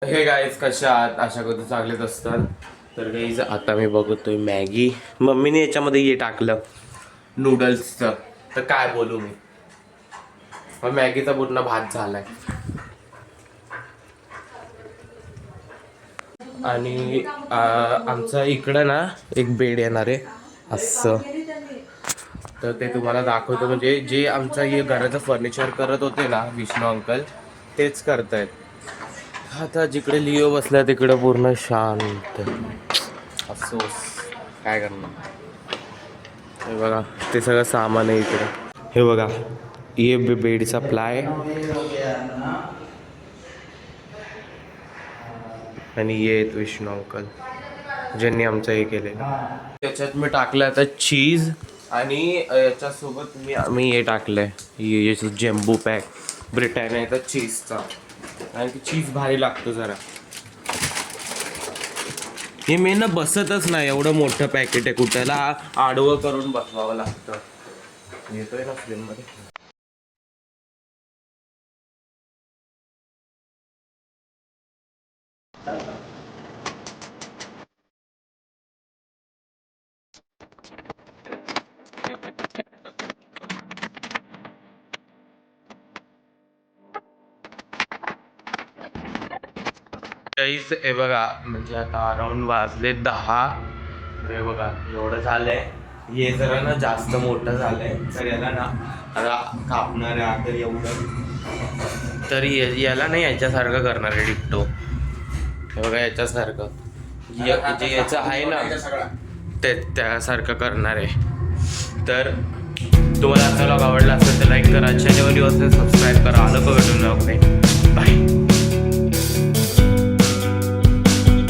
हे गाईज कशा आहात? आशा करतो चांगलेच असतात. तर गाईज आता मी बघतोय मॅगी. मम्मीने याच्यामध्ये हे टाकलं नूडल्सचं. तर काय बोलू मी. मग मॅगीचा पूर्ण भात झालाय. आणि आमचं इकडं ना एक बेड येणार आहे असं. तर ते तुम्हाला दाखवतो. म्हणजे जे आमचं हे घराचं फर्निचर करत होते ना विष्णू अंकल, तेच करतायत. आता जिकडे लिओ बसला तिकडे पूर्ण शांत. अफसोस काय करणार. हे बघा ते सगळं सामान आहे इकडे. हे बघा ये बेडचा प्लाय आणि ये विष्णू अंकल ज्यांनी आमचं हे केलेलं. त्याच्यात मी टाकलं आता चीज आणि याच्यासोबत आम्ही हे टाकलंय जेम्बो पॅक ब्रिटॅनियाचा चीजचा. आणि ती चीज भारी लागतो जरा. हे मी ना बसतच नाही. एवढं मोठं पॅकेट आहे, कुठल्याला आडवं करून बसवावं लागतं. येतोय ना फ्रेम मध्ये. हे बघा म्हणजे आता अराउंड वाजले 10. हे बघा एवढं झालंय. हे जरा ना जास्त मोठं झालंय तर याला ना आता कापणार आहे आता एवढं. तर याला नाही याच्यासारखं करणार आहे डिक्टो. हे बघा याच्यासारखं जे याचं आहे ना ते त्यासारखं करणार आहे. तर तुम्हाला आता व्लॉग आवडला असेल तर लाईक करा, चॅनल सबस्क्राईब करा. आलं का भेटून बाय.